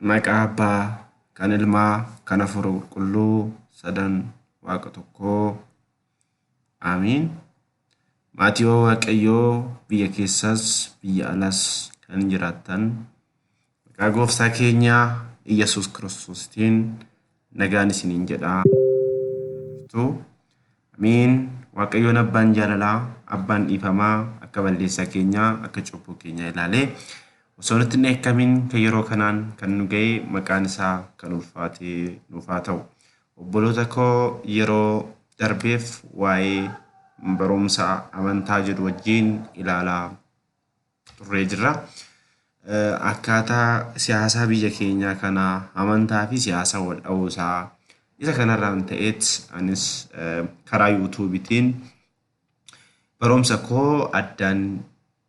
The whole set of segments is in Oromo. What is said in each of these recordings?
Maqaa Abbaa, kan Ilmaa, kan Hafuura Qulqulluu sadan Waaqa tokkoo. Amiin. Maatii Waaqayyoo biyya keessas biyya alas kan jiraattan maqaa Gooftaa keenya Iyesuus Kiristoositiin nagaan isiniin jedhaa. Amiin. Waaqayyoon Abbaan jaalalaa, Abbaan dhiifamaa akka balleessaa keenyaa, akka cubbuu keenyaa ilaalee osoo nutti hin eekkamin kan yeroo kanaan kan nu ga'e maqaan isaa kan ulfaatee nuuf haa ta'u. Obboloota koo yeroo darbeef waa'ee barumsa amantaa jedhu wajjin ilaalaa turree jirra. Akkaataa siyaasaa biyya keenyaa kana amantaa fi siyaasa wal dha'uusaa isa kanarraan ta'eet anis karaa yuutuubiitiin barumsa koo addaan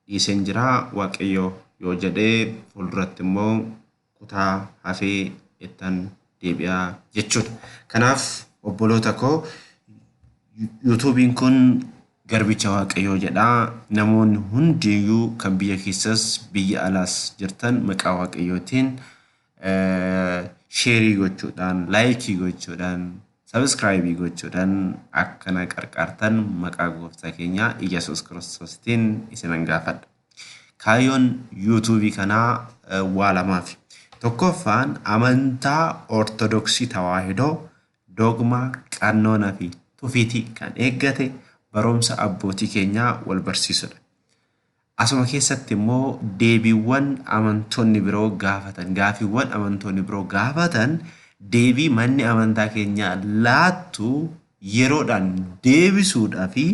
dhiiseen jira. Waaqayyo yoo jedhee fuulduratti immoo kutaa hafee ittan deebi'aa jechuudha. Kanaaf obboloota koo yuutuubiin kun garbicha Waaqayyoo jedhaa. Namoonni hundiyyuu kan biyya keessas biyya alaas jirtan maqaa Waaqayyootiin sheerii gochuudhaan, laayikii gochuudhaan, sabiskiraayibii gochuudhaan akkana qarqaartan maqaa Gooftaa keenyaa Iyesuus Kiristoositiin isinan gaafadha. Kaayyoon yuutuubii kanaa waa lamaaf. Tokkoffaan amantaa Ortodoksii Tawaahidoo dogmaa, qannoonaa fi tufiitii kan eeggate barumsa abbootii keenyaa wal barsiisudha. Asuma keessatti immoo deebiiwwan amantoonni biroo gaafatan, gaafiiwwan amantoonni biroo gaafatan deebii manni amantaa keenyaa laattu yeroodhaan deebisuudhaa fi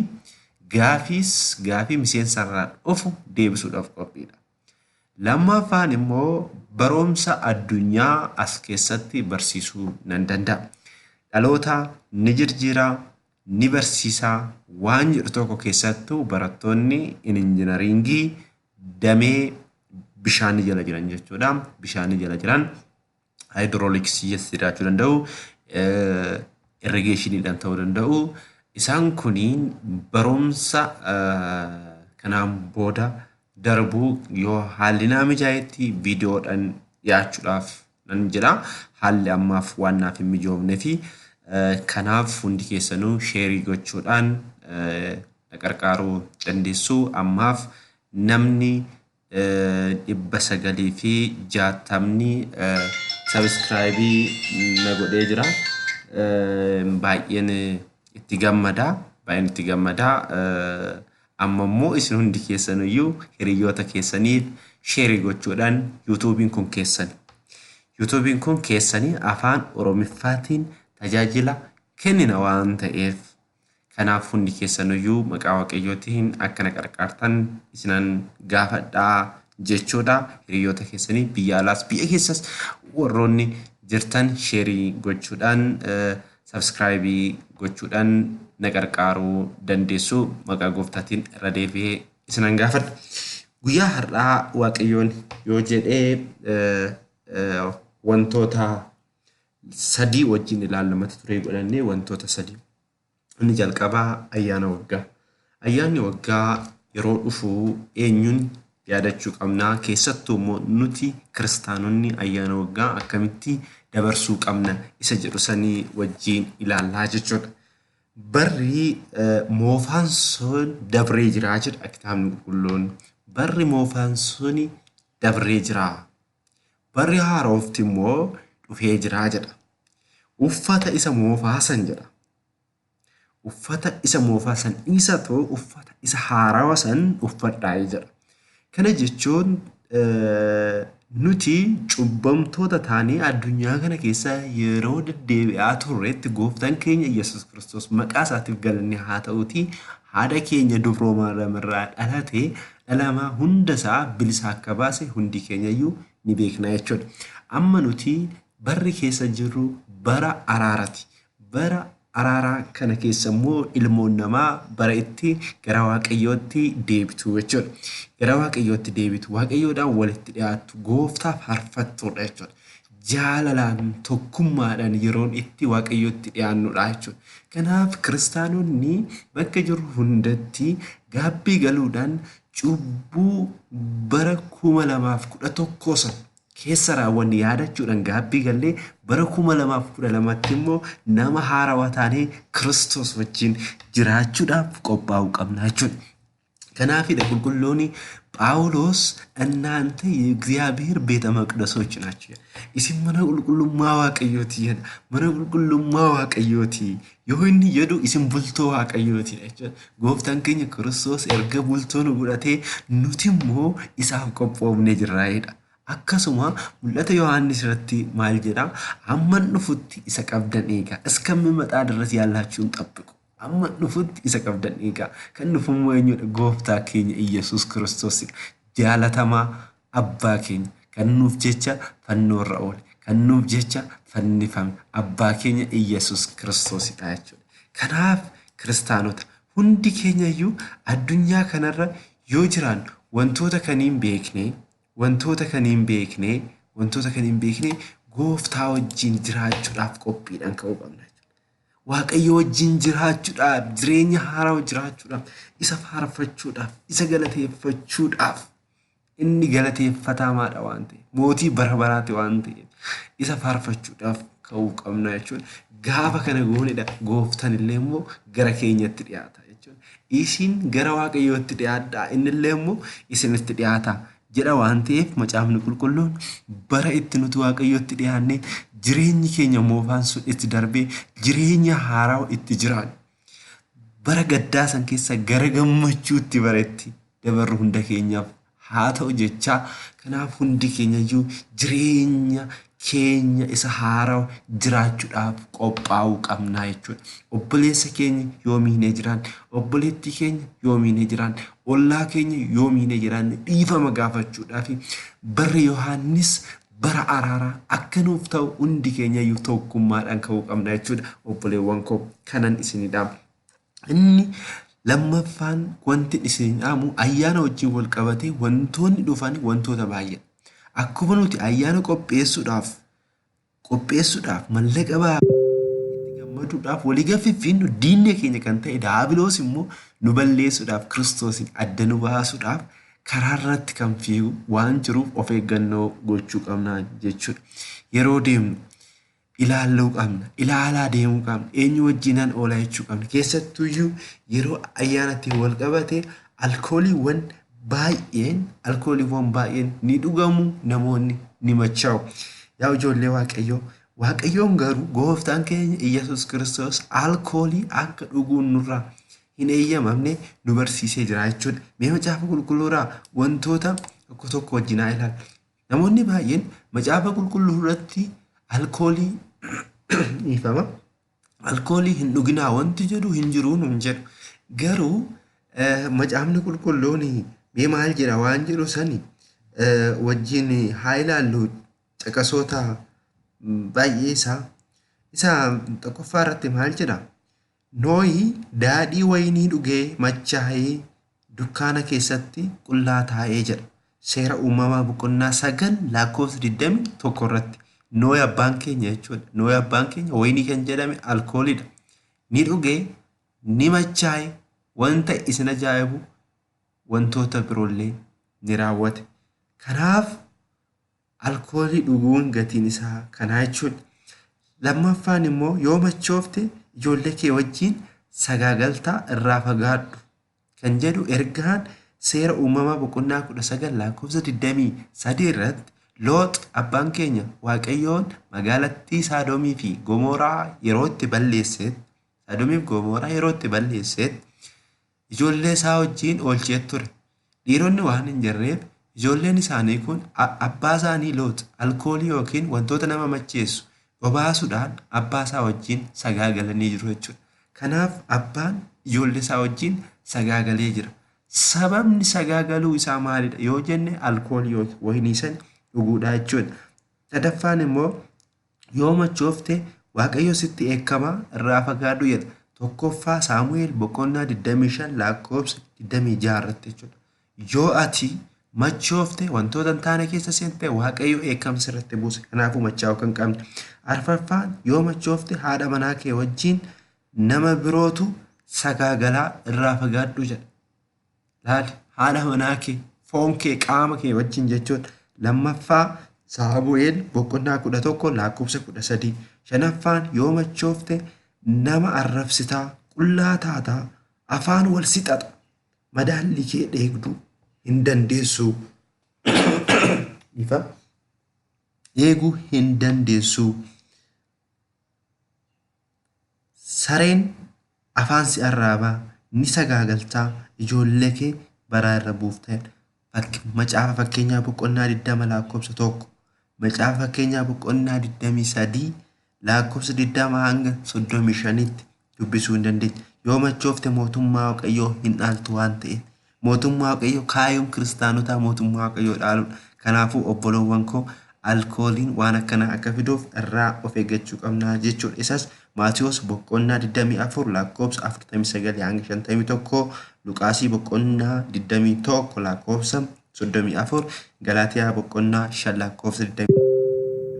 gaafii miseensarraa dhufu deebisuudhaaf qophiidha. Lammaffaan immoo barumsa addunyaa as keessatti barsiisuu nan danda'a. Dhaloota ni jijjiiraa, ni barsiisaa waan jedhu tokko keessattuu barattoonni injinariingii damee bishaanii jala jiran jechuudha. Bishaanii jala jiran haayidrooliksii jechuu danda'u, irrigeeshiniidhaan ta'uu danda'u. Isaan kuniin barumsa kanaan booda darbuu yoo haalli naa mijaa'etti viidiyoodhaan dhiyaachuudhaaf nan jedha. Haalli ammaaf waan naaf hin mijoofnee fi kanaaf hundi keessanuu sheerii gochuudhaan na gargaaruu dandeessu. Ammaaf namni 960 sabiskiraayibii na godhee jira. Baay'een itti gammadaa. Amma immoo isin hundi keessanuyyuu hiriyoota keessaniif sheerii gochuudhaan yuutuubiin kun keessanii afaan Oromiffaatiin tajaajila kennina waan ta'eef kanaaf hundi keessanuyyuu maqaa Waaqayyootiin akkana qarqaartan isinan gaafadhaa jechuudha. Hiriyoota keessanii biyya alaas biyya keessas warroonni jirtan sheerii gochuudhaan sabiskiraayibii gochuudhaan na gargaaruu dandeessu. Maqaa Gooftaatiin irra deebi'ee isinan gaafadha. Guyyaa har'aa Waaqayyoon yoo jedhee wantoota sadii wajjin ilaallamatti turee godhannee wantoota sadii. Inni jalqabaa ayyaana waggaa. Ayyaanni waggaa yeroo dhufu eenyuun yaadachuu qabnaa? Keessattuu immoo nuti kiristaanonni ayyaana waggaa akkamitti dabarsuu qabna isa jedhu sanii wajjin ilaallaa jechuudha. Barri moofaan sun dabree jiraa jedha kitaabni qulqulluun. Barri moofaan sun dabree jiraa. Barri haarofti immoo dhufee jiraa jedha. Uffata isa moofaa san jedha. Uffata isa moofaa san dhiisatoo uffata isa haarawaa san uffadhaa jedha. Kana jechuun nuti cubbamtoota taanee addunyaa kana keessa yeroo deddeebi'aa turreetti Gooftaan keenya Iyesuus Kiristoos maqaa isaatiif galanni haa ta'uuti haadha keenya dubroomarraa dhalate dhalamaa hundasaa bilisa akka baase hundi keenyayyuu ni beekna jechuudha. Amma nuti barri keessa jirru bara araaraati. Bara araaraa kana keessa immoo ilmoon namaa bara itti gara Waaqayyootti deebitu jechuudha. Gara Waaqayyootti deebitu, Waaqayyoodhaan walitti dhiyaattu, Gooftaaf faarfattudha jechuudha. Jaalalaan tokkummaadhaan yeroon itti Waaqayyootti dhiyaannudha jechuudha. Kanaaf kiristaanonni bakka jirru hundatti gaabbii galuudhaan cubbuu bara 2011 san keessa raawwanne yaadachuudhaan gaabbii gallee bara 2012tti immoo nama haarawaa taanee Kiristoos wajjin jiraachuudhaaf qophaa'uu qabna jechuudha. ከናፊደ ቁልቁሎኒ ጳውሎስ እናንተ የእግዚአብሔር ቤተ መቅደሶች ናችሁ ኢሲም መነ ቁልቁሉማ ዋቀዮቲ መነ ቁልቁሉማ ዋቀዮቲ ይሁን የዱ ኢሲም ቡልቶ ዋቀዮቲ ናቸው ጎፍታን ከኝ ክርስቶስ ኤርገ ቡልቶን ጉዳቴ ኑቲሞ ኢሳፍ ቆጶምኔ ጅራይዳ akkasuma mul'ata Yohaannis irratti maal jedha amman dhufutti isa qabdan eega እስከምመጣ ድረስ ያላችሁን ጠብቁ amma dhufutti isa qabdan eega kan dhufummoo eenyudha gooftaa keenya Iyesuus Kiristoos jaalatamaa abbaa keenya kan nuuf jecha fannoorra oole kan nuuf jecha fannifame abbaa keenya Iyesuus Kiristoosidha jechuudha. Kanaaf kiristaanota hundi keenya iyyuu addunyaa kanarra yoo jiran wantoota kaniin beeknee gooftaa wajjin jiraachuudhaaf qophiidhaan ka'uu qabna. waaqayyo wajjin jiraachuudhaaf jireenya haaraa jiraachuudhaaf isa faarfachuudhaaf isa galateeffachuudhaaf inni galateeffataamaadha waan ta'eef mootii bara baraati waan ta'eef isa faarfachuudhaaf ka'uu qabna jechuudha. Gaafa kana goonedha gooftaan illee immoo gara keenyatti dhiyaata jechuudha. Isin gara waaqayyootti dhiyaadhaa inni illee immoo isinitti dhiyaata jedha waan ta'eef macaafni qulqulluun bara itti nuti waaqayyootti dhiyaanne jireenyi keenya moofaan sun itti darbee jireenya haaraa itti jiraan bara gaddaa san keessa gara gammachuutti baretti dabarru hunda keenyaaf haa ta'u jechaa kanaaf hundi keenya iyyuu jireenya keenya isa haaraa jiraachuudhaaf qophaa'uu qabna jechuudha. Obboleessa keenya yoomiinee jiraan obboleettii keenya yoomiinee jiraan ollaa keenya yoomiinee jiraan dhiifama gaafachuudhaaf barri Yohaannis bara araaraa akka nuuf ta'u hundi keenya iyyuu tokkummaadhaan ka'uu qabna jechuudha. Obboleewwan koo kanan isinidhaam. Inni lammaffaan wanti isinidhaamu ayyaana wajjin wal qabatee wantoonni dhufan wantoota baay'ee akkuma nuti ayyaana qopheessuudhaaf mallaqa itti gammaduudhaaf walii gaffiifinu diinne keenya kan ta'e daabiloos immoo nu balleessuudhaaf Kiristoosin adda nu baasuudhaaf karaa irratti kan fiigu waan jiruuf of eeggannoo gochuu qabna jechuudha. Yeroo deemnu ilaalaa deemuu qabna eenyu wajjinan oolaa jechuu qabna. Keessattuu iyyuu yeroo ayyaanatti wal qabate alkooliiwwan baay'een ni dhugamu namoonni ni machaa'u. Yaa ijoollee waaqayyoon garuu gooftaan keenya Iyesuus Kiristoos alkoolii akka dhuguun nurraa hin eeyyamamne nu barsiisee jira jechuudha. Mee macaafa qulqulluuraa wantoota tokko wajjinaa ilaalla. Namoonni baay'een macaafa qulqulluu irratti alkoolii ifama. Alkoolii hin dhuginaa wanti jedhu hin jiru nun jedhu. Garuu macaafni qulqulluun mee maal jedha waan jedhu sani wajjin haa ilaallu caqasoota baay'ee isa tokkoffaa irratti maal jedha? Nooyi daadhii wayinii dhugee machaa'ee dukkaana keessatti qullaa taa'ee jedha. Seera uumamaa boqonnaa 9 lakkoofsa 21 irratti Nooyi abbaan keenya jechuudha. Nooyi abbaan keenya wayinii kan jedhame alkooliidha. Ni dhugee ni machaa'e wanta isin ajaa'ibu wantoota biroollee ni raawwate. Kanaaf alkoolii dhuguun gatiin isaa kanaa jechuudha. Lammaffaan immoo yoo machoofte ijoollee kee wajjin sagaagaltaa irraa fagaadhu kan jedhu ergaan seera uumamaa boqonnaa 19 lakkoofsa 23 irratti Loox abbaan keenya waaqayyoon magaalattii Saadomii fi Gomoraa yeroo itti balleesseet ijoollee isaa wajjin oolchee ture. Dhiironni waan hin jirreef ijoolleen isaanii kun abbaa isaanii Loox alkoolii yookiin wantoota nama macheessu obaasuudhaan abbaa isaa wajjin sagaagalanii jiru jechuudha. Kanaaf abbaan ijoollee isaa wajjin sagaagalee jira. Sababni sagaagaluu isaa maalidha yoo jenne alkoolii yookiin wayinii sana dhuguudha jechuudha. Sadaffaan immoo yoo machoofte waaqayyo sitti eekkamaa irraa fagaadhu jedha. Tokkoffaa Saamu'eel boqonnaa 25 lakkoofsa 26 irratti jechuudha. Yoo ati machoofte wantoota hin taane keessa seente waaqayyo eekkamsa irratti buuse. Kanaafuu machaa'uu kan qabne. Arfaffaan yoo machoofte haadha manaa kee wajjin nama birootu sagaagalaa irraa fagaadhu jedha. Laali haadha manaa kee foon kee qaama kee wajjin jechuudha. Lammaffaa Saamu'eel boqonnaa 11 lakkoofsa 13. Shanaffaan yoo machoofte nama arrabsitaa qullaa taataa afaan wal sixaxa madaalli kee dheegduu hin dandeessu. Ifa eeguu hin dandeessu. Sareen afaan si arraabaa ni sagaagaltaa ijoollee kee baraa irra buuftee. Macaafa fakkeenyaa boqonnaa 20 lakkoofsa 1. Macaafa fakkeenyaa boqonnaa 23 lakkoofsa 20 hanga 35tti dubbisuu hin dandeenya. Yoo machoofte mootummaa Waaqayyoo hin dhaaltu waan ta'eef. Mootummaa Waaqayyoo kaayyoon kiristaanotaa mootummaa Waaqayyoo dhaaluudha. Kanaafuu obboloowwan koo alkooliin waan akkanaa akka fiduuf irraa of eeggachuu qabna jechuudha. Isas Maatiyos boqonnaa 24 lakkoofsa 49 hanga 51, Luqaasii boqonnaa 21 lakkoofsa 34, Galaatiyaa boqonnaa 5 lakkoofsa 20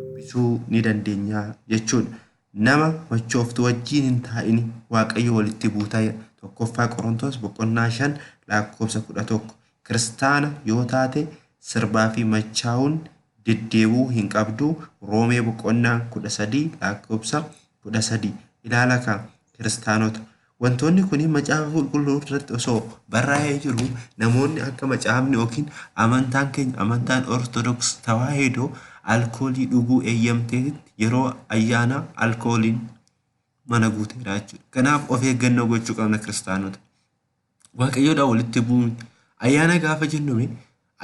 dubbisuu ni dandeenya jechuudha. Nama machooftu wajjin hin taa'ini Waaqayyo walitti buutaa. Tokkoffaa Qorontos boqonnaa 5 lakkoofsa 11. Kiristaana yoo taate sirbaa fi machaa'uun deddeebuu hin qabdu. Roomee boqonnaa 13 lakkoofsa 13. Ilaala kan kiristaanota. Wantoonni kun macaafa qulqulluu irratti osoo barraa'ee jiru namoonni akka macaafni yookiin amantaan keenya amantaan Ortodoks Tawaahidoo alkoolii dhuguu eeyyamteetti yeroo ayyaana alkooliin mana guuteedha jechuudha. Kanaaf of eeggannoo gochuu qabna kiristaanota. Waaqayyoodhaan walitti bu'uun ayyaana gaafa jennu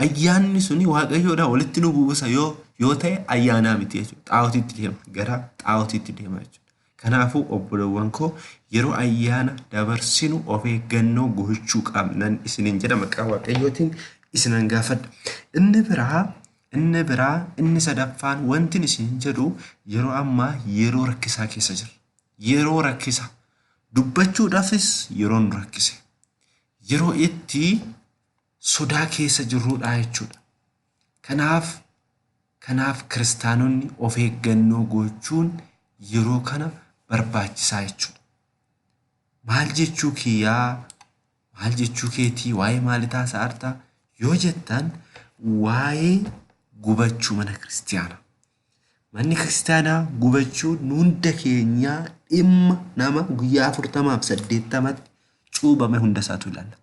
ayyaanni suni Waaqayyoodhaan walitti nu buusa yoo ta'e ayyaanaa miti jechuudha. Xaa'ootiitti deema, gara xaa'ootiitti deema jechuudha. Kanaafuu obboloowwan koo yeroo ayyaana dabarsinu of eeggannoo gochuu qabnan isiniin jedha maqaa Waaqayyootiin isinan gaafadha. Inni sadaffaan wanti isin jedhu yeroo ammaa yeroo rakkisaa keessa jira. Yeroo rakkisaa dubbachuudhaafis yeroo nu rakkise. Yeroo itti sodaa keessa jirruudha jechuudha. Kanaaf kiristaanonni of eeggannoo gochuun yeroo kana barbaachisaa jechuudha. Maal jechuu kiyyaa? Maal jechuu keetii? Waa'ee maalii taasa'artaa? Yoo jettan waa'ee gubachuu mana kiristaanaa. Manni kiristaanaa gubachuun hunda keenyaa dhimma nama guyyaa 40-80tti cuubame hunda isaatu ilaallata.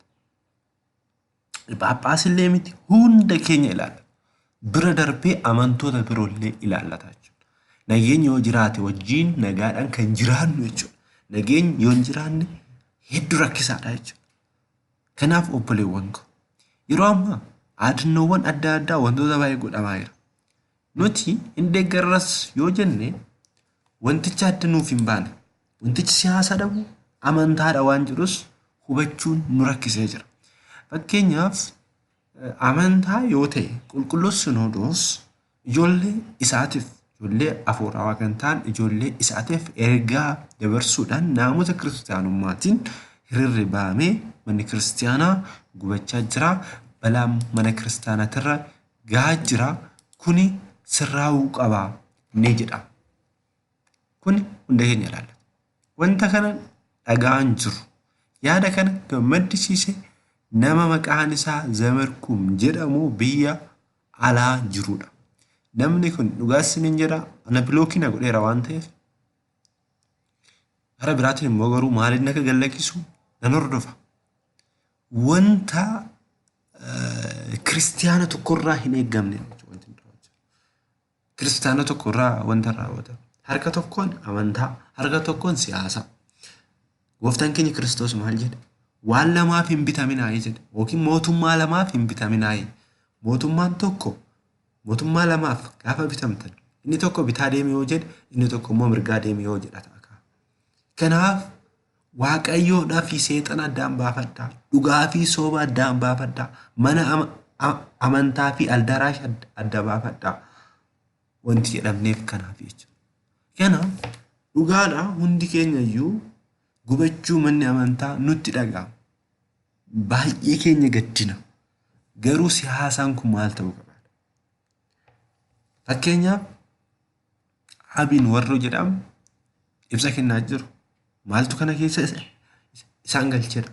Phaaphaas illee miti hunda keenya ilaallata. Bira darbee amantoota biroollee ilaallata jechuudha. Nageenyi yoo jiraate wajjin nagaadhaan kan jiraannu jechuudha. Nageenyi yoo hin jiraanne hedduu rakkisaadha jechuudha. Kanaaf obboleewwan koo yeroo ammaa adannoowwan adda addaa wantoota baay'ee godhamaa jira. Nuti hin deeggarras yoo jenne wantichi adda nuuf hin baane. Wantichi siyaasa dhabu amantaadha waan jirus hubachuun nu rakkisee jira. Fakkeenyaaf amantaa yoo ta'e qulqulluus Sinoodoos ijoollee isaatiif ijoollee afuurawaa kan ta'an ijoollee isaatiif ergaa dabarsuudhaan naamusa kiristiyaanummaatiin hiriirri bahamee manni kiristiyaanaa gubachaa jira. Balaan mana kiristaanaatirra gahaa jira. Kuni sirraa'uu qabaa ni jedha. Kuni hunda keenya ilaallata. Wanta kana dhagaan jiru. Yaada kana gammaddisiise nama maqaan isaa Zamarkuum jedhamu biyya alaa jirudha. Namni kun dhugaas ni jira. Ana bilookii na godheera waan ta'eef. Gara biraatiin immoo garuu maaliin akka gallakkisu nan hordofa. Wanta kiristiyaana tokkorraa hin eeggamne. Kiristaana tokkorraa wanta raawwata. Harka tokkoon amantaa, harka tokkoon siyaasa. Gooftaan keenya Kiristoos maal jedhe? Waan lamaaf hin bitaminaayi jedhe. Yookiin mootummaa lamaaf hin bitaminaayi. Mootummaan tokko mootummaa lamaaf gaafa bitamtan inni tokko bitaa deeme yoo jedhe inni tokko immoo mirgaa deeme yoo jedha ta'a. Kanaaf Waaqayyoodhaa fi seexana addaan baafadhaa. Dhugaa fi sooba addaan baafadhaa. Mana amantaa fi aldaraash adda baafadhaa. Wanti jedhamneef kanaaf jechuudha. Kanaaf dhugaadhaa hundi keenya iyyuu gubachuu manni amantaa nutti dhaga'ama. Baay'ee keenya gaddina. Garuu siyaasaan kun maal ta'uu qaba? Fakkeenyaaf Abiin warra jedhamu ibsa kennaa jiru. Maaltu kana keessa isaan galcheedha?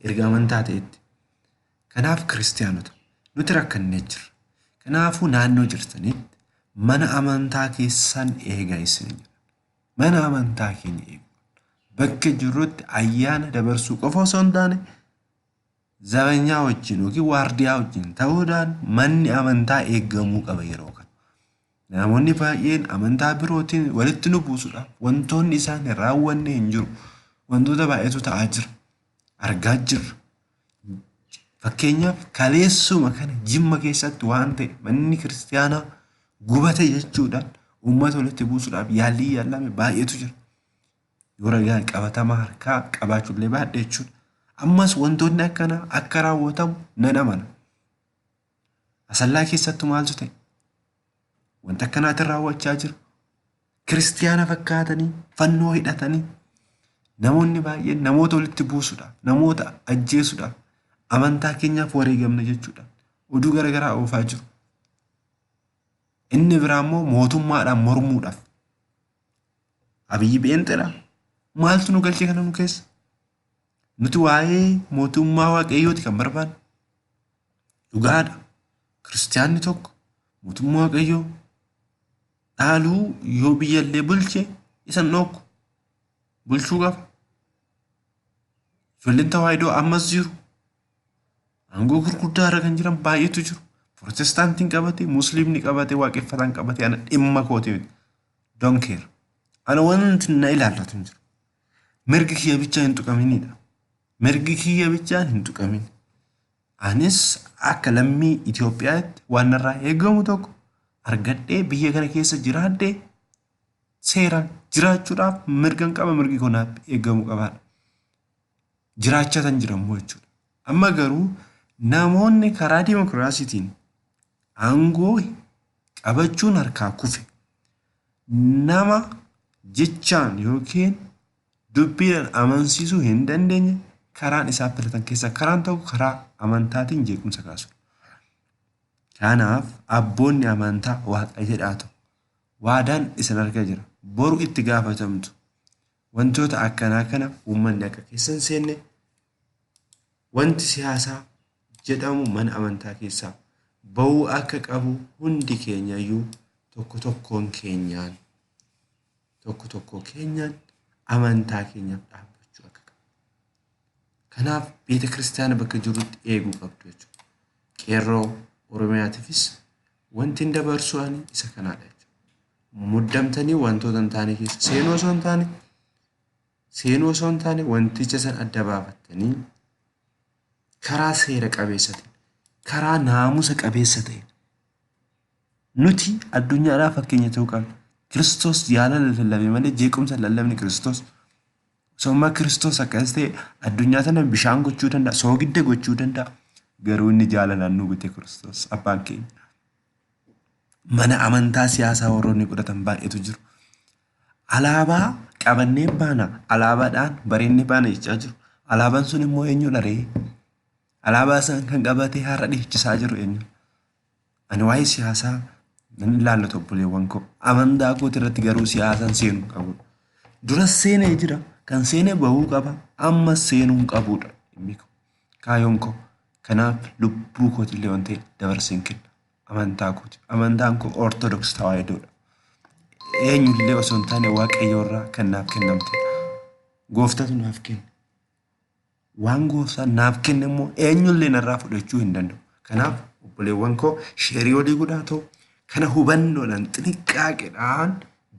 Erga amantaa ta'etti. Kanaaf kiristiyaanota nuti rakkannee jirra. Kanaafuu naannoo jirtanitti mana amantaa keessan eegaa isin jedha. Mana amantaa keenya eegu. Bakka jirrutti ayyaana dabarsuu qofa osoo hin taane zabanyaa wajjin yookiin waardiyaa wajjin ta'uudhaan manni amantaa eegamuu qaba yeroo kana. Namoonni baay'een amantaa birootiin walitti nu buusuudhaaf wantoonni isaan raawwanne hin jiru. Wantoota baay'eetu ta'aa jira. Argaa jirra. Fakkeenyaaf kaleessuma kana Jimma keessatti waan ta'e manni kiristaanaa gubate jechuudhaan uummata walitti buusuudhaaf yaalii yaalame baay'eetu jira. Yoo ragaan qabatamaa harkaa qabaachuullee baadhee jechuudha. Ammas wantoonni akkanaa akka raawwatamu nan amana. Asallaa keessattuu maaltu ta'e? Wanta akkanaatiin raawwachaa jiru. Kiristaana fakkaatanii fannoo hidhatanii namoonni baay'een namoota walitti buusuudhaaf namoota ajjeesuudhaaf amantaa keenyaaf wareegamna jechuudhaan oduu garaagaraa oofaa jiru. Inni biraa immoo mootummaadhaan mormuudhaaf. Abiyyi Beenxeedha. Maaltu nu galchee kana nu keessa? Nuti waa'ee mootummaa waaqayyooti kan barbaadnu. Dhugaadha. Kiristaanni tokko mootummaa waaqayyoo dhaaluu yoo biyyallee bulche isan dhokku bulchuu qaba. Ijoolleen tawaahidoo ammas jiru. Aangoo gurguddaa irra kan jiran baay'eetu jiru. Protestaantiin qabate, Musliimni qabate, waaqeffataan qabate ana dhimma kooti miti. Don't care. Ana wanti na ilaallatu hin jiru. Mirgi kiyya bichaa hin tuqaminidha. Mirgi kiyya bichaan hin tuqamin. Anis akka lammii Itoophiyaatti waan narraa eegamu tokko argadhee biyya kana keessa jiraadhee seeraan jiraachuudhaaf mirgan qaba. Mirgi kunaaf eegamu qabaadha. Jiraachaa tan jirammoo jechuudha. Amma garuu namoonni karaa dimokiraasiitiin aangoo qabachuun harkaa kufe nama jechaan yookiin dubbiidhaan amansiisuu hin dandeenye karaan isaa filatan keessa karaan tokko karaa amantaatiin jeequmsa kaasu. Kanaaf abboonni amantaa waaqa jedhaa ta'u waadaan isin argaa jira. Boru itti gaafatamtu. Wantoota akkanaa kana uummanni akka keessa hin seenne wanti siyaasaa jedhamu mana amantaa keessaa ba'uu akka qabu hundi keenyayyuu tokko tokkoon keenyaan amantaa keenyaaf dhaabbachuu akka qabu. Kanaaf beeta kiristaana bakka jirutti eeguu qabdu jechuudha. Qeerroo Oromiyaatiifis wanti hin dabarsu isa kanaadha jechuudha. Muddamtanii wantoota hin taane keessa seenuu osoo hin taane wanticha san adda baafattanii karaa seera qabeessatiin karaa naamusa qabeessa ta'een nuti addunyaadhaaf fakkeenya ta'uu qabna. Kiristoos jaalala lallabee malee jeequmsa lallabni Kiristoos. Sommaa Kiristoos akkas ta'e addunyaa tana bishaan gochuu danda'a, soogidda gochuu danda'a. Garuu inni jaalalaan nu bite Kiristoos abbaan keenya. Mana amantaa siyaasaa warroonni godhatan baay'eetu jiru. Alaabaa qabannee baana, alaabaadhaan bareennee baana jechaa jiru. Alaabaan sun immoo eenyudha ree? Alaabaa san kan qabatee har'a dhiichisaa jiru eenyu? Ani waa'ee siyaasaa nan ilaallatu obboleewwan koo. Amantaa kooti irratti garuu siyaasaan seenuu qabu. Dura seenee jira kan seenee bahuu qaba. Amma seenuu hin qabudha. Kaayoon koo. Kanaaf lubbuu kootillee waan ta'e dabarseen kenna. Amantaa kooti. Amantaan koo Ortodoks tawaahidoodha. Eenyullee osoo hin taane waaqayyoorraa kan naaf kennamtedha. Gooftatu naaf kenna. Waan gooftaan naaf kenne immoo eenyullee narraa fudhachuu hin danda'u. Kanaaf obboleewwan koo sheerii olii guddaa ta'u kana hubannoodhaan xinqqaaqeedhaan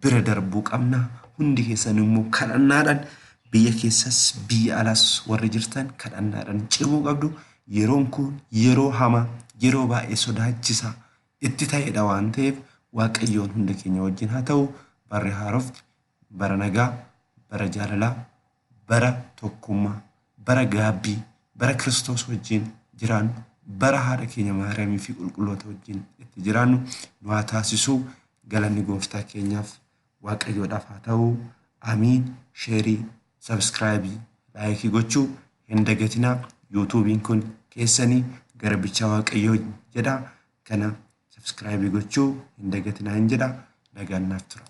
bira darbuu qabna. Hundi keessan immoo kadhannaadhaan biyya keessas biyya alas warri jirtan kadhannaadhaan cimuu qabdu. Yeroon kun yeroo hamaa yeroo baay'ee sodaachisaa itti ta'edha waan ta'eef waaqayyoon hunda keenya wajjin haa ta'u. Barri haaroof bara nagaa, bara jaalalaa, bara tokkummaa, bara gaabbii, bara Kiristoos wajjin jiraannu, bara haadha keenya Maariyaamii fi qulqulloota wajjin itti jiraannu nu haa taasisuu. Galanni gooftaa keenyaaf waaqayyoodhaaf haa ta'u. Amiin. Sheerii, sabskraayibii, laayikii gochuu hin dagatinaa. YouTubein kun keessanii garbicha waaqayyoo jedha. Kana sabskraayibii gochuu hin dagatinaa hin jedha. Nagaan naaf tura.